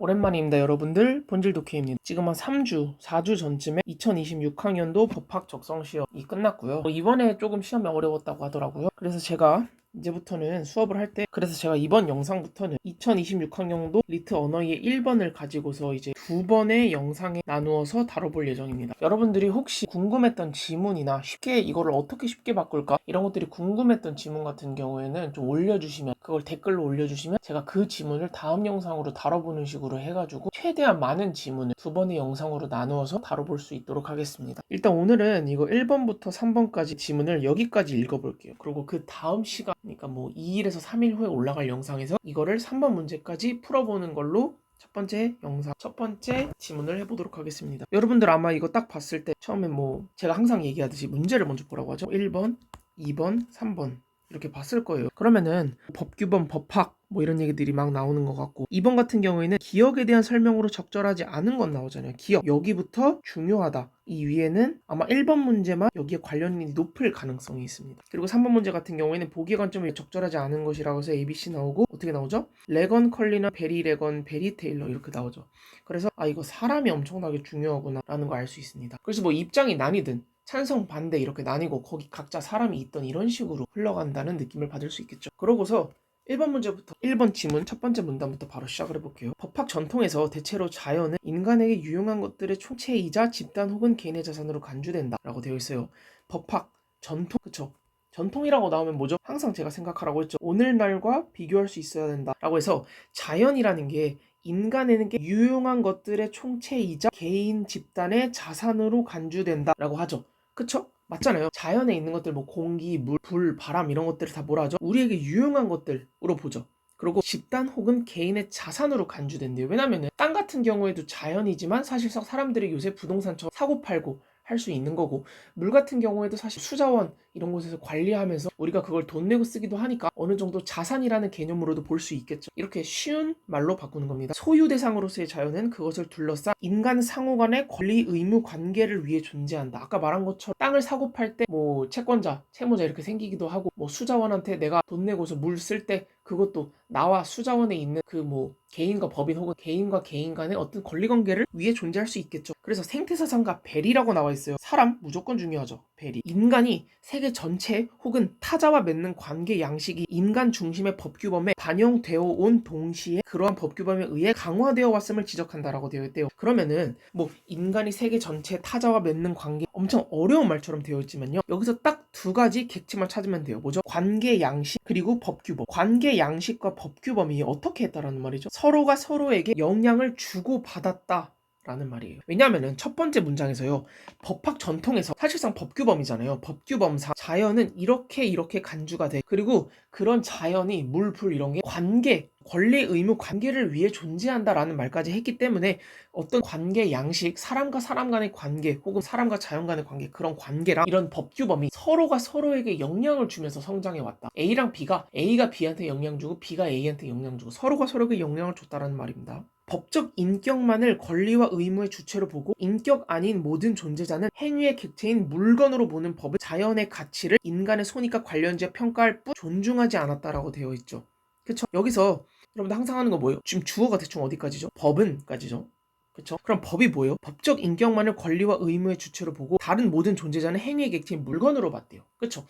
오랜만입니다 여러분들. 본질 독해입니다. 지금 한 3주, 4주 전쯤에 2026학년도 법학 적성 시험이 끝났고요. 이번에 조금 시험이 어려웠다고 하더라고요. 그래서 제가 이제부터는 수업을 할 때, 그래서 제가 이번 영상부터는 2026학년도 리트 언어의 1번을 가지고서 이제 두 번의 영상에 나누어서 다뤄볼 예정입니다. 여러분들이 혹시 궁금했던 지문이나 쉽게 이거를 어떻게 쉽게 바꿀까? 이런 것들이 궁금했던 지문 같은 경우에는 좀 올려주시면, 그걸 댓글로 올려주시면 제가 그 지문을 다음 영상으로 다뤄보는 식으로 해가지고 최대한 많은 지문을 두 번의 영상으로 나누어서 다뤄볼 수 있도록 하겠습니다. 일단 오늘은 이거 1번부터 3번까지 지문을 여기까지 읽어볼게요. 그리고 그 다음 시간, 그러니까 뭐 2일에서 3일 후에 올라갈 영상에서 이거를 3번 문제까지 풀어보는 걸로 첫 번째 영상, 첫 번째 지문을 해보도록 하겠습니다. 여러분들 아마 이거 딱 봤을 때 처음에 뭐 제가 항상 얘기하듯이 문제를 먼저 보라고 하죠. 1번, 2번, 3번 이렇게 봤을 거예요. 그러면은 법규범, 법학 뭐 이런 얘기들이 막 나오는 것 같고, 2번 같은 경우에는 기억에 대한 설명으로 적절하지 않은 건 나오잖아요. 기억, 여기부터 중요하다. 이 위에는 아마 1번 문제만 여기에 관련이 높을 가능성이 있습니다. 그리고 3번 문제 같은 경우에는 보기 관점이 적절하지 않은 것이라고 해서 ABC 나오고, 어떻게 나오죠? 레건 컬리나 베리 레건, 베리 테일러 이렇게 나오죠. 그래서 이거 사람이 엄청나게 중요하구나 라는 거 알 수 있습니다. 그래서 뭐 입장이 나뉘든 찬성, 반대 이렇게 나뉘고 거기 각자 사람이 있던 이런 식으로 흘러간다는 느낌을 받을 수 있겠죠. 그러고서 1번 문제부터 1번 지문 첫 번째 문단부터 바로 시작을 해볼게요. 법학 전통에서 대체로 자연은 인간에게 유용한 것들의 총체이자 집단 혹은 개인의 자산으로 간주된다 라고 되어 있어요. 법학, 전통, 그쵸? 전통이라고 나오면 뭐죠? 항상 제가 생각하라고 했죠. 오늘날과 비교할 수 있어야 된다 라고 해서 자연이라는 게 인간에게 유용한 것들의 총체이자 개인 집단의 자산으로 간주된다 라고 하죠. 그쵸? 맞잖아요. 자연에 있는 것들, 뭐 공기, 물, 불, 바람 이런 것들을 다 뭐라 하죠? 우리에게 유용한 것들로 보죠. 그리고 집단 혹은 개인의 자산으로 간주된대요. 왜냐면은 땅 같은 경우에도 자연이지만 사실상 사람들이 요새 부동산처럼 사고 팔고 할 수 있는 거고, 물 같은 경우에도 사실 수자원 이런 곳에서 관리하면서 우리가 그걸 돈 내고 쓰기도 하니까 어느 정도 자산이라는 개념으로도 볼 수 있겠죠. 이렇게 쉬운 말로 바꾸는 겁니다. 소유 대상으로서의 자연은 그것을 둘러싼 인간 상호 간의 권리 의무 관계를 위해 존재한다. 아까 말한 것처럼 땅을 사고 팔 때 뭐 채권자, 채무자 이렇게 생기기도 하고, 뭐 수자원한테 내가 돈 내고서 물 쓸 때 그것도 나와 수자원에 있는 그 뭐 개인과 법인 혹은 개인과 개인 간의 어떤 권리관계를 위해 존재할 수 있겠죠. 그래서 생태사상가 베리라고 나와 있어요. 사람 무조건 중요하죠. 베리. 인간이 세계 전체 혹은 타자와 맺는 관계 양식이 인간 중심의 법규범에 반영되어 온 동시에 그러한 법규범에 의해 강화되어 왔음을 지적한다라고 되어 있대요. 그러면은 뭐 인간이 세계 전체 타자와 맺는 관계, 엄청 어려운 말처럼 되어 있지만요. 여기서 딱 두 가지 객체만 찾으면 돼요. 뭐죠? 관계 양식 그리고 법규범. 관계 양식과 법규범이 어떻게 했다라는 말이죠. 서로가 서로에게 영향을 주고받았다 라는 말이에요. 왜냐하면 첫 번째 문장에서요, 법학 전통에서 사실상 법규범이잖아요. 법규범상 자연은 이렇게 간주가 돼. 그리고 그런 자연이 물, 불 이런 게 관계, 권리, 의무, 관계를 위해 존재한다라는 말까지 했기 때문에 어떤 관계 양식, 사람과 사람 간의 관계 혹은 사람과 자연 간의 관계, 그런 관계랑 이런 법규범이 서로가 서로에게 영향을 주면서 성장해 왔다. A랑 A가 B한테 영향 주고 B가 A한테 영향 주고 서로가 서로에게 영향을 줬다라는 말입니다. 법적 인격만을 권리와 의무의 주체로 보고 인격 아닌 모든 존재자는 행위의 객체인 물건으로 보는 법은 자연의 가치를 인간의 손익과 관련지어 평가할 뿐 존중하지 않았다라고 되어 있죠. 그쵸? 여기서 여러분들 항상 하는 거 뭐예요? 지금 주어가 대충 어디까지죠? 법은까지죠. 그쵸? 그럼 법이 뭐예요? 법적 인격만을 권리와 의무의 주체로 보고 다른 모든 존재자는 행위의 객체인 물건으로 봤대요. 그쵸?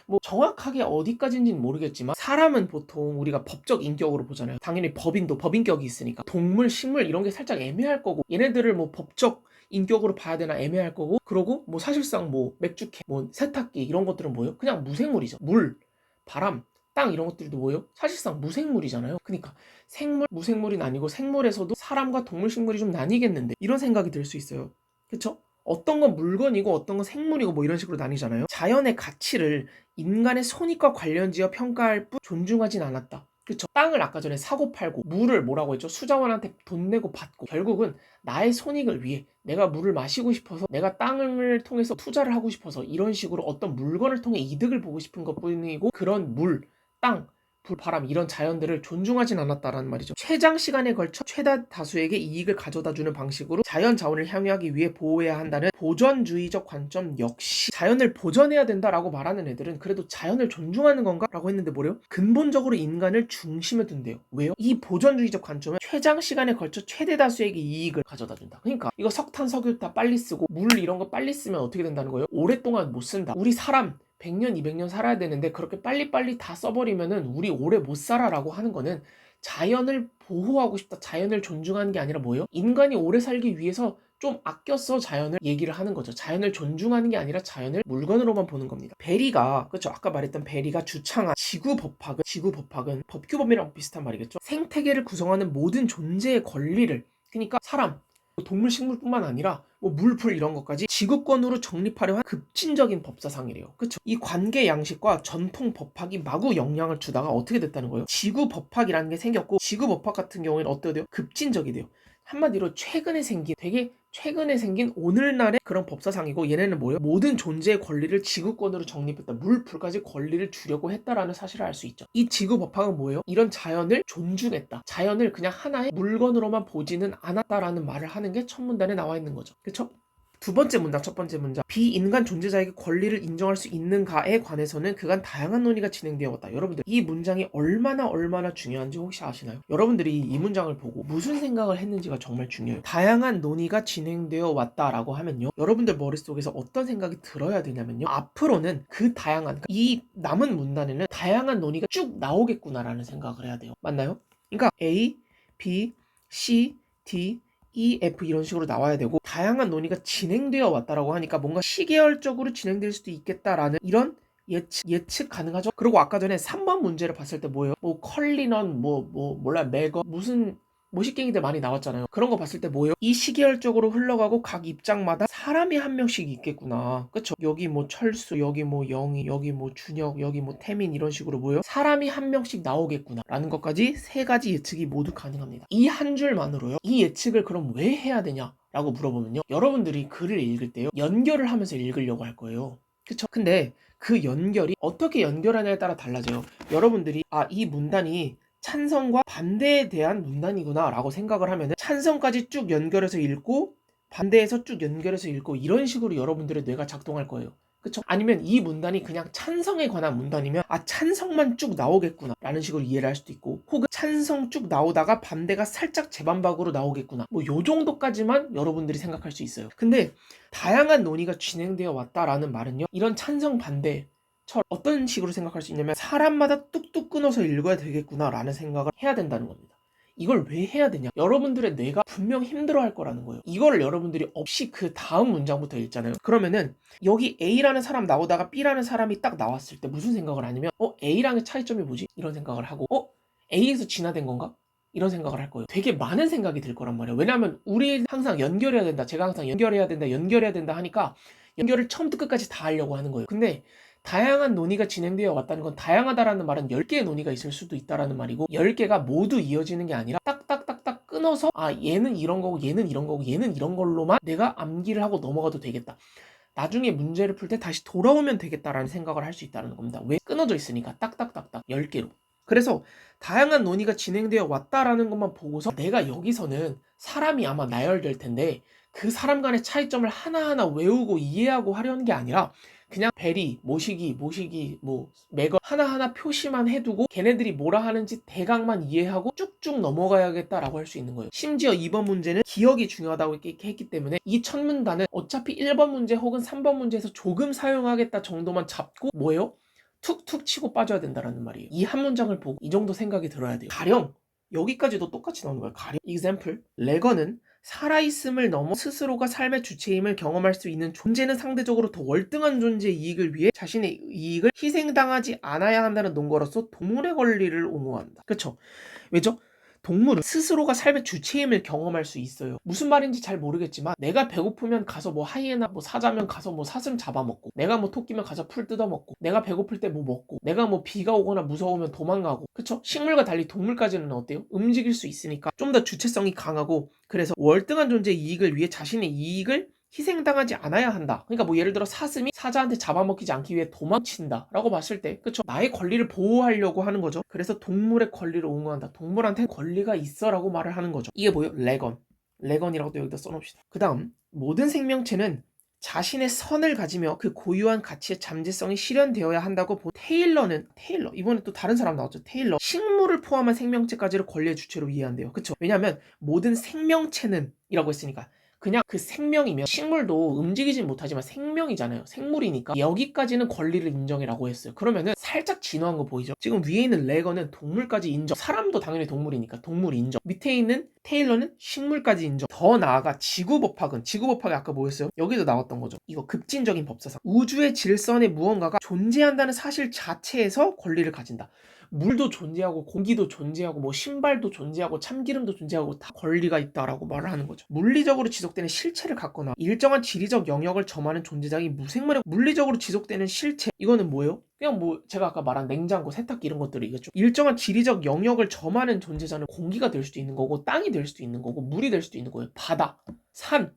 뭐 정확하게 어디까지인지는 모르겠지만 사람은 보통 우리가 법적 인격으로 보잖아요. 당연히 법인도 법인격이 있으니까 동물, 식물 이런 게 살짝 애매할 거고, 얘네들을 뭐 법적 인격으로 봐야 되나 애매할 거고, 그러고 뭐 사실상 뭐 맥주캔, 뭐 세탁기 이런 것들은 뭐예요? 그냥 무생물이죠. 물, 바람, 땅 이런 것들도 뭐예요? 사실상 무생물이잖아요. 그러니까 생물, 무생물이 나뉘고 생물에서도 사람과 동물, 식물이 좀 나뉘겠는데 이런 생각이 들 수 있어요. 그쵸? 어떤 건 물건이고 어떤 건 생물이고 뭐 이런 식으로 나뉘잖아요. 자연의 가치를 인간의 손익과 관련지어 평가할 뿐 존중하진 않았다. 그쵸? 땅을 아까 전에 사고 팔고, 물을 뭐라고 했죠? 수자원한테 돈 내고 받고, 결국은 나의 손익을 위해 내가 물을 마시고 싶어서, 내가 땅을 통해서 투자를 하고 싶어서 이런 식으로 어떤 물건을 통해 이득을 보고 싶은 것뿐이고, 그런 물, 땅, 불, 바람 이런 자연들을 존중하진 않았다라는 말이죠. 최장 시간에 걸쳐 최다 다수에게 이익을 가져다주는 방식으로 자연 자원을 향유하기 위해 보호해야 한다는 보전주의적 관점 역시 자연을 보전해야 된다라고 말하는 애들은 그래도 자연을 존중하는 건가? 라고 했는데 뭐래요? 근본적으로 인간을 중심에 둔대요. 왜요? 이 보전주의적 관점은 최장 시간에 걸쳐 최대 다수에게 이익을 가져다준다. 그러니까 이거 석탄, 석유 다 빨리 쓰고 물 이런 거 빨리 쓰면 어떻게 된다는 거예요? 오랫동안 못 쓴다. 우리 사람 100년, 200년 살아야 되는데 그렇게 빨리빨리 다 써버리면은 우리 오래 못 살아라고 하는 거는 자연을 보호하고 싶다, 자연을 존중하는 게 아니라 뭐예요? 인간이 오래 살기 위해서 좀 아껴서 자연을 얘기를 하는 거죠. 자연을 존중하는 게 아니라 자연을 물건으로만 보는 겁니다. 베리가, 그렇죠, 아까 말했던 베리가 주창한 지구법학은 법규범이랑 비슷한 말이겠죠. 생태계를 구성하는 모든 존재의 권리를, 그러니까 사람, 동물, 식물뿐만 아니라 뭐 물, 풀 이런 것까지 지구권으로 정립하려 한 급진적인 법사상이래요. 그쵸? 이 관계 양식과 전통 법학이 마구 영향을 주다가 어떻게 됐다는 거예요? 지구 법학이라는 게 생겼고, 지구 법학 같은 경우에는 어떻게 돼요? 급진적이 돼요. 한마디로 되게 최근에 생긴 오늘날의 그런 법사상이고, 얘네는 뭐예요? 모든 존재의 권리를 지구권으로 정립했다. 물, 풀까지 권리를 주려고 했다라는 사실을 알 수 있죠. 이 지구 법학은 뭐예요? 이런 자연을 존중했다. 자연을 그냥 하나의 물건으로만 보지는 않았다라는 말을 하는 게 첫 문단에 나와 있는 거죠. 그쵸? 두 번째 문장, 첫 번째 문장. 비인간 존재자에게 권리를 인정할 수 있는가에 관해서는 그간 다양한 논의가 진행되어 왔다. 여러분들, 이 문장이 얼마나 중요한지 혹시 아시나요? 여러분들이 이 문장을 보고 무슨 생각을 했는지가 정말 중요해요. 다양한 논의가 진행되어 왔다라고 하면요, 여러분들 머릿속에서 어떤 생각이 들어야 되냐면요, 앞으로는 그 다양한, 이 남은 문단에는 다양한 논의가 쭉 나오겠구나라는 생각을 해야 돼요. 맞나요? 그러니까 A, B, C, D, E, F 이런 식으로 나와야 되고, 다양한 논의가 진행되어 왔다라고 하니까 뭔가 시계열적으로 진행될 수도 있겠다라는 이런 예측 가능하죠. 그리고 아까 전에 3번 문제를 봤을 때 뭐예요? 뭐 컬리넌 몰라 매거 무슨 모식갱이들 많이 나왔잖아요. 그런 거 봤을 때 뭐예요? 이 시계열적으로 흘러가고 각 입장마다 사람이 한 명씩 있겠구나. 그쵸? 여기 뭐 철수, 여기 뭐 영희, 여기 뭐 준혁, 여기 뭐 태민 이런 식으로 뭐예요? 사람이 한 명씩 나오겠구나 라는 것까지 세 가지 예측이 모두 가능합니다. 이 한 줄만으로요, 이 예측을 그럼 왜 해야 되냐 라고 물어보면요, 여러분들이 글을 읽을 때요, 연결을 하면서 읽으려고 할 거예요. 그쵸? 근데 그 연결이 어떻게 연결하냐에 따라 달라져요. 여러분들이 이 문단이 찬성과 반대에 대한 문단이구나 라고 생각을 하면 찬성까지 쭉 연결해서 읽고 반대에서 쭉 연결해서 읽고 이런 식으로 여러분들의 뇌가 작동할 거예요. 그쵸? 아니면 이 문단이 그냥 찬성에 관한 문단이면 찬성만 쭉 나오겠구나 라는 식으로 이해를 할 수도 있고, 혹은 찬성 쭉 나오다가 반대가 살짝 제반박으로 나오겠구나, 뭐 요 정도까지만 여러분들이 생각할 수 있어요. 근데 다양한 논의가 진행되어 왔다라는 말은요, 이런 찬성 반대 어떤 식으로 생각할 수 있냐면 사람마다 뚝뚝 끊어서 읽어야 되겠구나 라는 생각을 해야 된다는 겁니다. 이걸 왜 해야 되냐? 여러분들의 뇌가 분명 힘들어할 거라는 거예요. 이걸 여러분들이 없이 그 다음 문장부터 읽잖아요. 그러면은 여기 A라는 사람 나오다가 B라는 사람이 딱 나왔을 때 무슨 생각을 하냐면 A랑의 차이점이 뭐지? 이런 생각을 하고 A에서 진화된 건가? 이런 생각을 할 거예요. 되게 많은 생각이 들 거란 말이에요. 왜냐하면 우리 항상 연결해야 된다, 제가 항상 연결해야 된다 하니까 연결을 처음부터 끝까지 다 하려고 하는 거예요. 근데 다양한 논의가 진행되어 왔다는 건, 다양하다라는 말은 10개의 논의가 있을 수도 있다라는 말이고, 10개가 모두 이어지는 게 아니라 딱딱딱딱 끊어서 얘는 이런 거고 얘는 이런 거고 얘는 이런 걸로만 내가 암기를 하고 넘어가도 되겠다, 나중에 문제를 풀 때 다시 돌아오면 되겠다라는 생각을 할 수 있다는 겁니다. 왜? 끊어져 있으니까 딱딱딱딱 10개로. 그래서 다양한 논의가 진행되어 왔다라는 것만 보고서 내가 여기서는 사람이 아마 나열될 텐데 그 사람 간의 차이점을 하나하나 외우고 이해하고 하려는 게 아니라 그냥 베리, 모시기, 뭐 매거 하나하나 표시만 해두고 걔네들이 뭐라 하는지 대강만 이해하고 쭉쭉 넘어가야겠다라고 할 수 있는 거예요. 심지어 이번 문제는 기억이 중요하다고 이렇게 했기 때문에 이 첫 문단은 어차피 1번 문제 혹은 3번 문제에서 조금 사용하겠다 정도만 잡고 뭐예요? 툭툭 치고 빠져야 된다라는 말이에요. 이 한 문장을 보고 이 정도 생각이 들어야 돼요. 가령 여기까지도 똑같이 나오는 거예요. 가령 example, 레거는 살아있음을 넘어 스스로가 삶의 주체임을 경험할 수 있는 존재는 상대적으로 더 월등한 존재의 이익을 위해 자신의 이익을 희생당하지 않아야 한다는 논거로서 동물의 권리를 옹호한다. 그렇죠? 왜죠? 동물은 스스로가 삶의 주체임을 경험할 수 있어요. 무슨 말인지 잘 모르겠지만 내가 배고프면 가서 뭐 하이에나 뭐 사자면 가서 뭐 사슴 잡아먹고, 내가 뭐 토끼면 가서 풀 뜯어먹고, 내가 배고플 때 뭐 먹고, 내가 뭐 비가 오거나 무서우면 도망가고, 그쵸? 식물과 달리 동물까지는 어때요? 움직일 수 있으니까 좀 더 주체성이 강하고, 그래서 월등한 존재의 이익을 위해 자신의 이익을 희생당하지 않아야 한다. 그러니까 뭐 예를 들어 사슴이 사자한테 잡아먹히지 않기 위해 도망친다 라고 봤을 때 그쵸, 나의 권리를 보호하려고 하는 거죠. 그래서 동물의 권리를 옹호한다. 동물한테 권리가 있어 라고 말을 하는 거죠. 이게 뭐예요? 레건이라고도 여기다 써놓읍시다. 그 다음 모든 생명체는 자신의 선을 가지며 그 고유한 가치의 잠재성이 실현되어야 한다고 테일러 이번에 또 다른 사람 나왔죠. 테일러 식물을 포함한 생명체까지를 권리의 주체로 이해한대요. 그쵸? 왜냐하면 모든 생명체는 이라고 했으니까 그냥 그 생명이면 식물도 움직이진 못하지만 생명이잖아요. 생물이니까 여기까지는 권리를 인정이라고 했어요. 그러면은 살짝 진화한 거 보이죠? 지금 위에 있는 레거는 동물까지 인정. 사람도 당연히 동물이니까 동물 인정. 밑에 있는 테일러는 식물까지 인정. 더 나아가 지구법학이 아까 뭐였어요? 여기도 나왔던 거죠. 이거 급진적인 법사상. 우주의 질서에 무언가가 존재한다는 사실 자체에서 권리를 가진다. 물도 존재하고 공기도 존재하고 뭐 신발도 존재하고 참기름도 존재하고 다 권리가 있다라고 말을 하는 거죠. 물리적으로 지속되는 실체를 갖거나 일정한 지리적 영역을 점하는 존재장이 무생물의 물리적으로 지속되는 실체, 이거는 뭐예요? 그냥 뭐 제가 아까 말한 냉장고, 세탁기 이런 것들이겠죠. 일정한 지리적 영역을 점하는 존재자는 공기가 될 수도 있는 거고 땅이 될 수도 있는 거고 물이 될 수도 있는 거예요. 바다, 산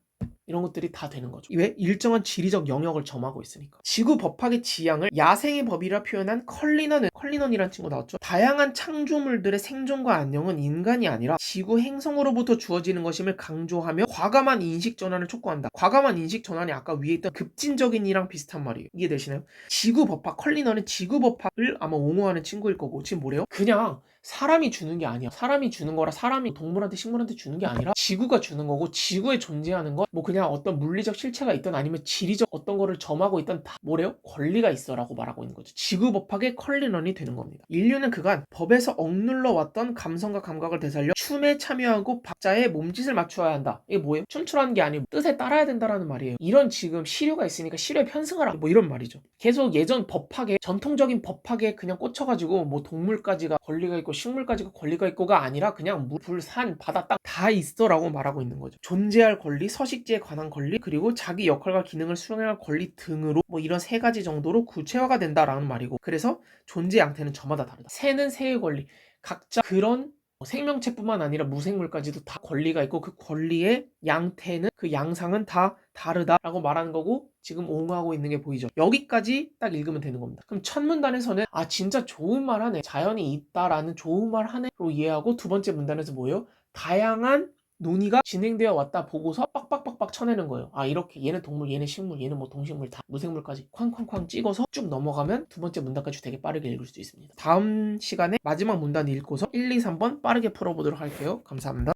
이런 것들이 다 되는 거죠. 왜? 일정한 지리적 영역을 점하고 있으니까. 지구 법학의 지향을 야생의 법이라 표현한 컬리넌이라는 친구 나왔죠. 다양한 창조물들의 생존과 안녕은 인간이 아니라 지구 행성으로부터 주어지는 것임을 강조하며 과감한 인식 전환을 촉구한다. 과감한 인식 전환이 아까 위에 있던 급진적인이랑 비슷한 말이에요. 이해되시나요? 지구 법학, 컬리넌은 지구 법학을 아마 옹호하는 친구일 거고 지금 뭐래요? 그냥 사람이 주는 게 아니야. 사람이 주는 거라 사람이 동물한테 식물한테 주는 게 아니라 지구가 주는 거고 지구에 존재하는 건 뭐 그냥 어떤 물리적 실체가 있던 아니면 지리적 어떤 거를 점하고 있던 다 뭐래요? 권리가 있어 라고 말하고 있는 거죠. 지구 법학의 컬리넌이 되는 겁니다. 인류는 그간 법에서 억눌러 왔던 감성과 감각을 되살려 춤에 참여하고 박자에 몸짓을 맞춰야 한다. 이게 뭐예요? 춤추라는 게 아니고 뜻에 따라야 된다라는 말이에요. 이런 지금 시류가 있으니까 시류에 편승하라 뭐 이런 말이죠. 계속 예전 법학에 전통적인 법학에 그냥 꽂혀가지고 뭐 동물까지가 권리가 있고 식물까지가 권리가 있고가 아니라 그냥 물, 불, 산, 바다, 땅 다 있어 라고 말하고 있는 거죠. 존재할 권리, 서식지에 관한 권리, 그리고 자기 역할과 기능을 수행할 권리 등으로 뭐 이런 세 가지 정도로 구체화가 된다라는 말이고, 그래서 존재 양태는 저마다 다르다. 새는 새의 권리, 각자 그런 생명체뿐만 아니라 무생물까지도 다 권리가 있고 그 권리의 양태는 그 양상은 다 다르다라고 말하는 거고 지금 옹호하고 있는 게 보이죠. 여기까지 딱 읽으면 되는 겁니다. 그럼 첫 문단에서는 아 진짜 좋은 말 하네, 자연이 있다라는 좋은 말 하네로 이해하고, 두 번째 문단에서 뭐예요? 다양한 논의가 진행되어 왔다 보고서 빡빡빡빡 쳐내는 거예요. 아 이렇게 얘는 동물, 얘는 식물, 얘는 뭐 동식물 다 무생물까지 쾅쾅쾅 찍어서 쭉 넘어가면 두 번째 문단까지 되게 빠르게 읽을 수 있습니다. 다음 시간에 마지막 문단 읽고서 1, 2, 3번 빠르게 풀어보도록 할게요. 감사합니다.